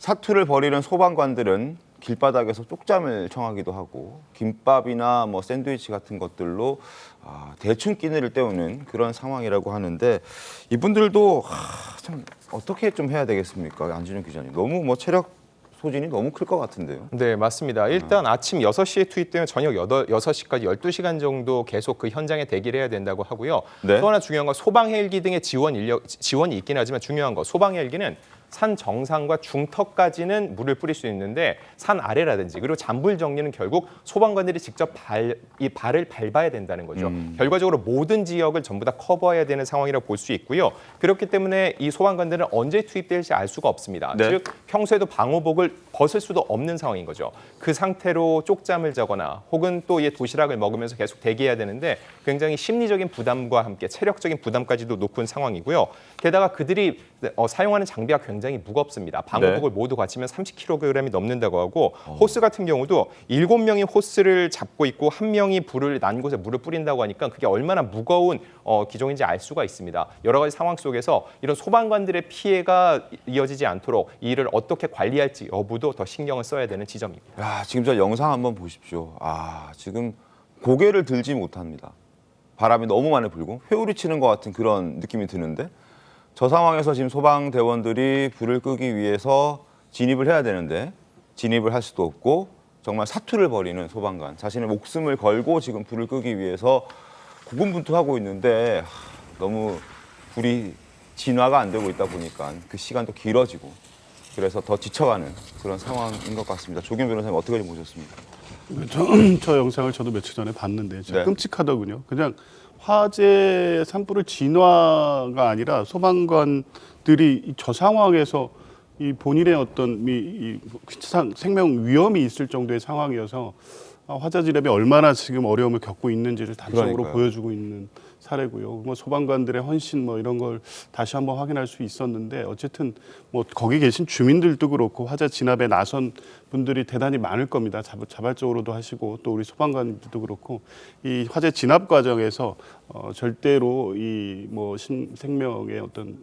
사투를 벌이는 소방관들은 길바닥에서 쪽잠을 청하기도 하고 김밥이나 뭐 샌드위치 같은 것들로 대충 끼니를 때우는 그런 상황이라고 하는데 이분들도 참 어떻게 좀 해야 되겠습니까? 안진영 기자님. 너무 뭐 체력 소진이 너무 클 것 같은데요. 네, 맞습니다. 일단 아침 6시에 투입되면 저녁 6시까지 12시간 정도 계속 그 현장에 대기를 해야 된다고 하고요. 네. 또 하나 중요한 건 소방 헬기 등의 지원이 있긴 하지만 중요한 거 소방 헬기는 산 정상과 중턱까지는 물을 뿌릴 수 있는데 산 아래라든지 그리고 잔불 정리는 결국 소방관들이 직접 발을 밟아야 된다는 거죠. 결과적으로 모든 지역을 전부 다 커버해야 되는 상황이라고 볼 수 있고요. 그렇기 때문에 이 소방관들은 언제 투입될지 알 수가 없습니다. 네. 즉 평소에도 방호복을 벗을 수도 없는 상황인 거죠. 그 상태로 쪽잠을 자거나 혹은 또 도시락을 먹으면서 계속 대기해야 되는데 굉장히 심리적인 부담과 함께 체력적인 부담까지도 높은 상황이고요. 게다가 그들이 사용하는 장비가 굉장히 무겁습니다. 방호복을 모두 갖추면 30kg이 넘는다고 하고 호스 같은 경우도 7명이 호스를 잡고 있고 1명이 불을 난 곳에 물을 뿌린다고 하니까 그게 얼마나 무거운 기종인지 알 수가 있습니다. 여러 가지 상황 속에서 이런 소방관들의 피해가 이어지지 않도록 이 일을 어떻게 관리할지 여부도 더 신경을 써야 되는 지점입니다. 야, 지금 저 영상 한번 보십시오. 지금 고개를 들지 못합니다. 바람이 너무 많이 불고 회오리 치는 것 같은 그런 느낌이 드는데 저 상황에서 지금 소방대원들이 불을 끄기 위해서 진입을 해야 되는데 진입을 할 수도 없고 정말 사투를 벌이는 소방관 자신의 목숨을 걸고 지금 불을 끄기 위해서 고군분투하고 있는데 너무 불이 진화가 안 되고 있다 보니까 그 시간도 길어지고 그래서 더 지쳐가는 그런 상황인 것 같습니다. 조경 변호사님 어떻게 좀 보셨습니까? 저 영상을 저도 며칠 전에 봤는데 진짜 네. 끔찍하더군요. 그냥 화재 산불을 진화가 아니라 소방관들이 저 상황에서 이 본인의 어떤 생명 위험이 있을 정도의 상황이어서 화재 진압이 얼마나 지금 어려움을 겪고 있는지를 단적으로 그러니까요. 보여주고 있는 사례고요. 뭐 소방관들의 헌신 뭐 이런 걸 다시 한번 확인할 수 있었는데 어쨌든 뭐 거기 계신 주민들도 그렇고 화재 진압에 나선 분들이 대단히 많을 겁니다. 자발적으로도 하시고 또 우리 소방관들도 그렇고 이 화재 진압 과정에서 절대로 이 뭐 생명의 어떤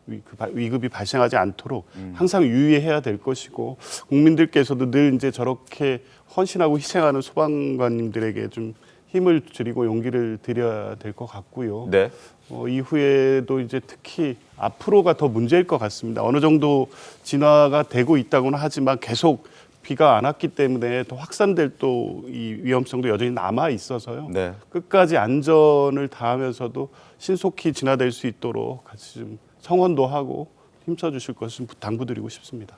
위급이 발생하지 않도록 항상 유의해야 될 것이고 국민들께서도 늘 이제 저렇게 헌신하고 희생하는 소방관님들에게 좀 힘을 드리고 용기를 드려야 될 것 같고요. 네. 이후에도 이제 특히 앞으로가 더 문제일 것 같습니다. 어느 정도 진화가 되고 있다고는 하지만 계속 비가 안 왔기 때문에 더 확산될 또 이 위험성도 여전히 남아 있어서요. 네. 끝까지 안전을 다하면서도 신속히 진화될 수 있도록 같이 좀 성원도 하고 힘써 주실 것을 당부드리고 싶습니다.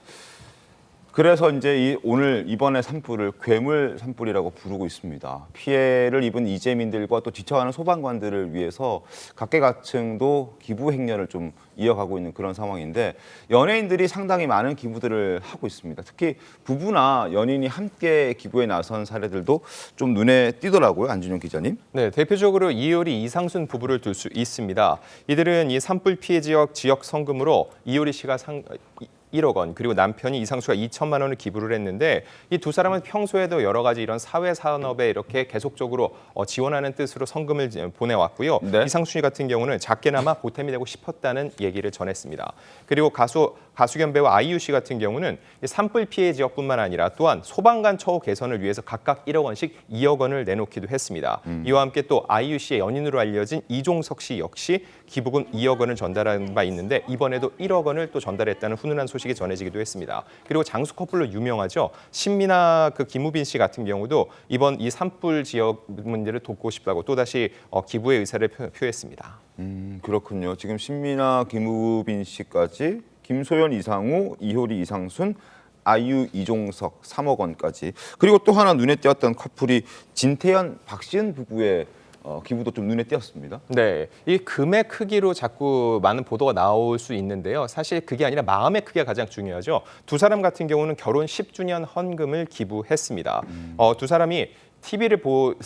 그래서 이제 오늘 이번에 산불을 괴물 산불이라고 부르고 있습니다. 피해를 입은 이재민들과 또 지쳐가는 소방관들을 위해서 각계각층도 기부 행렬을 좀 이어가고 있는 그런 상황인데 연예인들이 상당히 많은 기부들을 하고 있습니다. 특히 부부나 연인이 함께 기부에 나선 사례들도 좀 눈에 띄더라고요. 안준영 기자님. 네, 대표적으로 이효리, 이상순 부부를 둘 수 있습니다. 이들은 이 산불 피해 지역 성금으로 이효리 씨가 1억 원, 그리고 남편이 이상수가 2천만 원을 기부를 했는데 이 두 사람은 평소에도 여러 가지 이런 사회 산업에 이렇게 계속적으로 지원하는 뜻으로 성금을 보내왔고요. 네. 이상순이 같은 경우는 작게나마 보탬이 되고 싶었다는 얘기를 전했습니다. 그리고 가수 겸 배우 아이유 씨 같은 경우는 이 산불 피해 지역뿐만 아니라 또한 소방관 처우 개선을 위해서 각각 1억 원씩 2억 원을 내놓기도 했습니다. 이와 함께 또 아이유 씨의 연인으로 알려진 이종석 씨 역시 기부금 2억 원을 전달한 바 있는데 이번에도 1억 원을 또 전달했다는 훈훈한 소식이 전해지기도 했습니다. 그리고 장수 커플로 유명하죠. 신미나 김우빈 씨 같은 경우도 이번 이 산불 지역 문제를 돕고 싶다고 또다시 기부의 의사를 표했습니다. 그렇군요. 지금 신미나 김우빈 씨까지 김소연, 이상우, 이효리, 이상순, 아이유, 이종석 3억 원까지. 그리고 또 하나 눈에 띄었던 커플이 진태현, 박시은 부부의 기부도 좀 눈에 띄었습니다. 네, 이 금의 크기로 자꾸 많은 보도가 나올 수 있는데요. 사실 그게 아니라 마음의 크기가 가장 중요하죠. 두 사람 같은 경우는 결혼 10주년 헌금을 기부했습니다. 두 사람이 TV를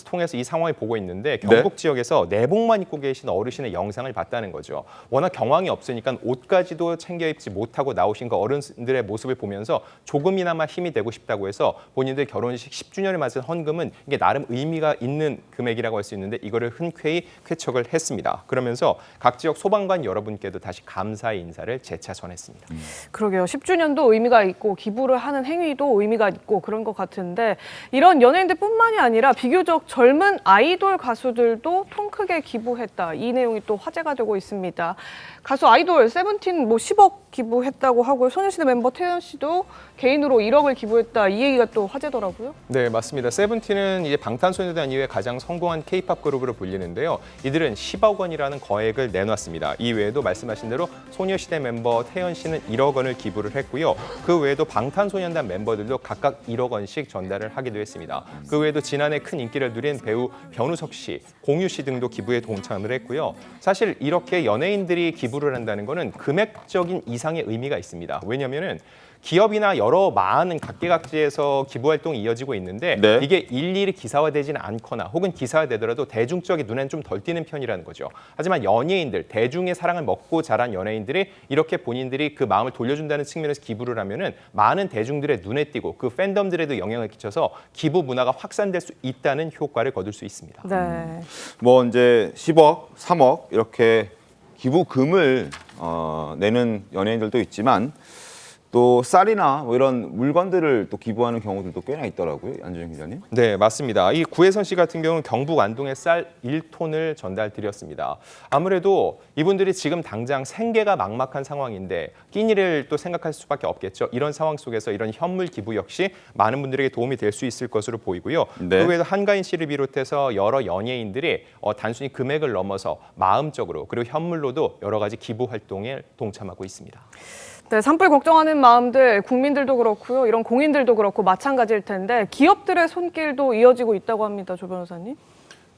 통해서 이 상황을 보고 있는데 경북 지역에서 내복만 입고 계신 어르신의 영상을 봤다는 거죠. 워낙 경황이 없으니까 옷까지도 챙겨 입지 못하고 나오신 그 어른들의 모습을 보면서 조금이나마 힘이 되고 싶다고 해서 본인들 결혼식 10주년을 맞은 헌금은 이게 나름 의미가 있는 금액이라고 할 수 있는데 이거를 흔쾌히 쾌척을 했습니다. 그러면서 각 지역 소방관 여러분께도 다시 감사의 인사를 재차 전했습니다. 그러게요. 10주년도 의미가 있고 기부를 하는 행위도 의미가 있고 그런 것 같은데 이런 연예인들뿐만이 아니라 비교적 젊은 아이돌 가수들도 통 크게 기부했다. 이 내용이 또 화제가 되고 있습니다. 가수 아이돌 세븐틴 뭐 10억 기부했다고 하고요. 소녀시대 멤버 태연 씨도 개인으로 1억을 기부했다. 이 얘기가 또 화제더라고요. 네, 맞습니다. 세븐틴은 이제 방탄소년단 이후에 가장 성공한 K-팝 그룹으로 불리는데요. 이들은 10억 원이라는 거액을 내놨습니다. 이 외에도 말씀하신 대로 소녀시대 멤버 태연 씨는 1억 원을 기부를 했고요. 그 외에도 방탄소년단 멤버들도 각각 1억 원씩 전달을 하기도 했습니다. 그 외에도 지난해 큰 인기를 누린 배우 변우석 씨, 공유 씨 등도 기부에 동참을 했고요. 사실 이렇게 연예인들이 기부를 한다는 거는 금액적인 이상의 의미가 있습니다. 왜냐면은 기업이나 여러 많은 각계각지에서 기부 활동이 이어지고 있는데 네. 이게 일일이 기사화되지는 않거나 혹은 기사화되더라도 대중적인 눈에는 좀 덜 띄는 편이라는 거죠. 하지만 연예인들, 대중의 사랑을 먹고 자란 연예인들이 이렇게 본인들이 그 마음을 돌려준다는 측면에서 기부를 하면은 많은 대중들의 눈에 띄고 그 팬덤들에도 영향을 끼쳐서 기부 문화가 확산될 수 있다는 효과를 거둘 수 있습니다. 네. 뭐 이제 10억, 3억 이렇게 기부금을 내는 연예인들도 있지만 또 쌀이나 뭐 이런 물건들을 또 기부하는 경우들도 꽤나 있더라고요. 안주영 기자님. 네, 맞습니다. 이 구혜선 씨 같은 경우는 경북 안동에 쌀 1톤을 전달드렸습니다. 아무래도 이분들이 지금 당장 생계가 막막한 상황인데 끼니를 또 생각할 수밖에 없겠죠. 이런 상황 속에서 이런 현물 기부 역시 많은 분들에게 도움이 될 수 있을 것으로 보이고요. 네. 그 외에도 한가인 씨를 비롯해서 여러 연예인들이 단순히 금액을 넘어서 마음적으로 그리고 현물로도 여러 가지 기부 활동에 동참하고 있습니다. 네, 산불 걱정하는 마음들 국민들도 그렇고요. 이런 공인들도 그렇고 마찬가지일 텐데 기업들의 손길도 이어지고 있다고 합니다. 조 변호사님.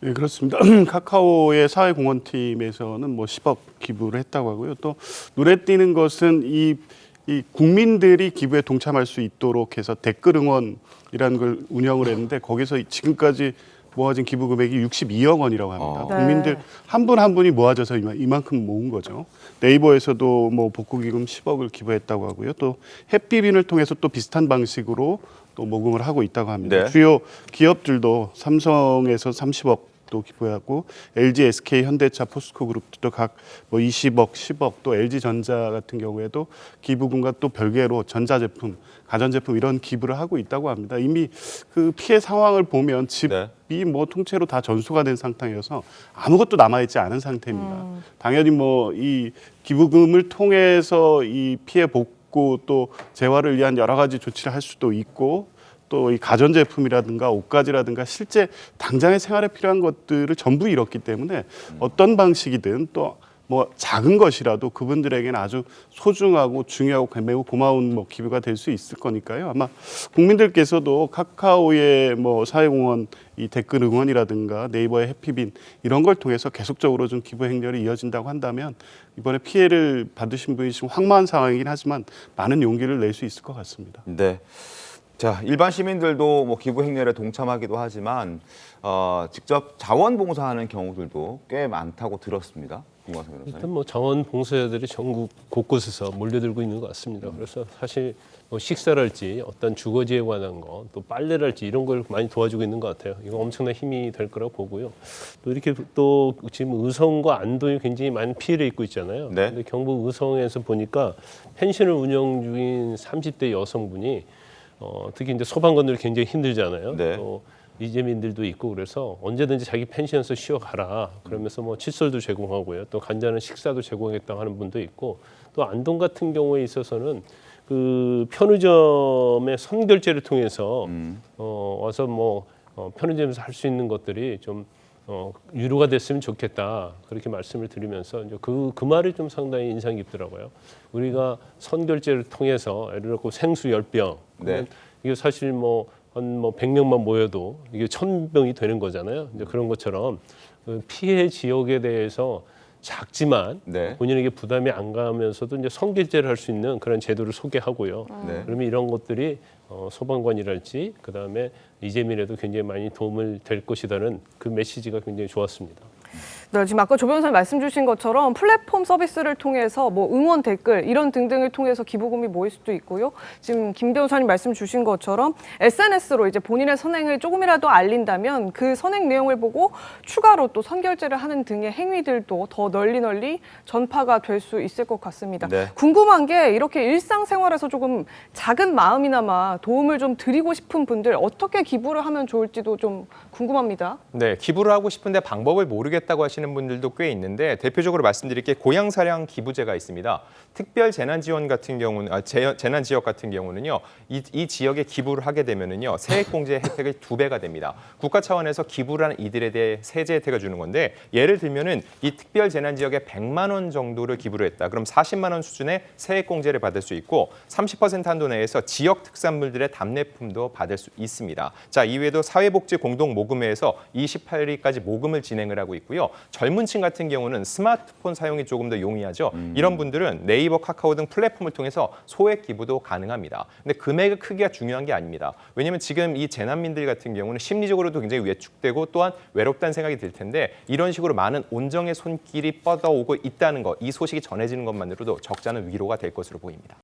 네, 그렇습니다. 카카오의 사회공헌팀에서는 뭐 10억 기부를 했다고 하고요. 또 눈에 띄는 것은 이 국민들이 기부에 동참할 수 있도록 해서 댓글 응원이라는 걸 운영을 했는데 거기서 지금까지 모아진 기부 금액이 62억 원이라고 합니다. 네. 국민들 한 분 한 분이 모아져서 이만큼 모은 거죠. 네이버에서도 뭐 복구기금 10억을 기부했다고 하고요. 또 해피빈을 통해서 또 비슷한 방식으로 또 모금을 하고 있다고 합니다. 네. 주요 기업들도 삼성에서 30억 또 기부하고 LG, SK, 현대차, 포스코그룹도 각 뭐 20억, 10억 또 LG전자 같은 경우에도 기부금과 또 별개로 전자제품, 가전제품 이런 기부를 하고 있다고 합니다. 이미 그 피해 상황을 보면 집이 네. 뭐 통째로 다 전소가 된 상태여서 아무것도 남아있지 않은 상태입니다. 당연히 뭐 이 기부금을 통해서 이 피해 복구 또 재활을 위한 여러 가지 조치를 할 수도 있고 또 이 가전제품이라든가 옷가지라든가 실제 당장의 생활에 필요한 것들을 전부 잃었기 때문에 어떤 방식이든 또 뭐 작은 것이라도 그분들에게는 아주 소중하고 중요하고 매우 고마운 뭐 기부가 될 수 있을 거니까요. 아마 국민들께서도 카카오의 뭐 사회공헌 이 댓글 응원이라든가 네이버의 해피빈 이런 걸 통해서 계속적으로 좀 기부 행렬이 이어진다고 한다면 이번에 피해를 받으신 분이 지금 황망한 상황이긴 하지만 많은 용기를 낼 수 있을 것 같습니다. 네. 자, 일반 시민들도 뭐 기부 행렬에 동참하기도 하지만 직접 자원봉사하는 경우들도 꽤 많다고 들었습니다. 김광석 변호사님. 일단 뭐 자원봉사자들이 전국 곳곳에서 몰려들고 있는 것 같습니다. 그래서 사실 뭐 식사랄지 어떤 주거지에 관한 거, 또 빨래랄지 이런 걸 많이 도와주고 있는 것 같아요. 이거 엄청난 힘이 될 거라고 보고요. 또 이렇게 또 지금 의성과 안동이 굉장히 많은 피해를 입고 있잖아요. 네. 근데 경북 의성에서 보니까 펜션을 운영 중인 30대 여성분이 특히 이제 소방관들이 굉장히 힘들잖아요. 네. 또 이재민들도 있고 그래서 언제든지 자기 펜션에서 쉬어가라. 그러면서 뭐 칫솔도 제공하고요. 또 간단한 식사도 제공했다고 하는 분도 있고 또 안동 같은 경우에 있어서는 그 편의점의 선결제를 통해서 와서 뭐 편의점에서 할 수 있는 것들이 좀 유료가 됐으면 좋겠다 그렇게 말씀을 드리면서 이제 그 말이 좀 상당히 인상 깊더라고요. 우리가 선결제를 통해서 예를 들어 생수 10병 네. 이게 사실 뭐 한 100명만 모여도 이게 1000병이 되는 거잖아요. 이제 그런 것처럼 그 피해 지역에 대해서 작지만 네. 본인에게 부담이 안 가면서도 이제 선결제를 할 수 있는 그런 제도를 소개하고요. 네. 그러면 이런 것들이 소방관이랄지 그다음에 이재민에도 굉장히 많이 도움을 될 것이라는 그 메시지가 굉장히 좋았습니다. 네, 지금 아까 조 변호사님 말씀 주신 것처럼 플랫폼 서비스를 통해서 뭐 응원 댓글 이런 등등을 통해서 기부금이 모일 수도 있고요. 지금 김 변호사님 말씀 주신 것처럼 SNS로 이제 본인의 선행을 조금이라도 알린다면 그 선행 내용을 보고 추가로 또 선결제를 하는 등의 행위들도 더 널리 전파가 될 수 있을 것 같습니다. 네. 궁금한 게 이렇게 일상생활에서 조금 작은 마음이나마 도움을 좀 드리고 싶은 분들 어떻게 기부를 하면 좋을지도 좀 궁금합니다. 네, 기부를 하고 싶은데 방법을 모르겠다고 하시는 분들도 꽤 있는데 대표적으로 말씀드릴 게 고향사랑 기부제가 있습니다. 특별 재난 지원 같은 경우는 재난 지역 같은 경우는요. 이 지역에 기부를 하게 되면은요. 세액 공제 혜택이 2배가 됩니다. 국가 차원에서 기부를 하는 이들에 대해 세제 혜택을 주는 건데 예를 들면은 이 특별 재난 지역에 100만 원 정도를 기부를 했다. 그럼 40만 원 수준의 세액 공제를 받을 수 있고 30% 한도 내에서 지역 특산물들의 답례품도 받을 수 있습니다. 자, 이외에도 사회복지 공동 모금회에서 28일까지 모금을 진행을 하고 있고요. 젊은 층 같은 경우는 스마트폰 사용이 조금 더 용이하죠. 이런 분들은 네이버, 카카오 등 플랫폼을 통해서 소액 기부도 가능합니다. 근데 금액의 크기가 중요한 게 아닙니다. 왜냐하면 지금 이 재난민들 같은 경우는 심리적으로도 굉장히 위축되고 또한 외롭다는 생각이 들 텐데 이런 식으로 많은 온정의 손길이 뻗어오고 있다는 것, 이 소식이 전해지는 것만으로도 적지 않은 위로가 될 것으로 보입니다.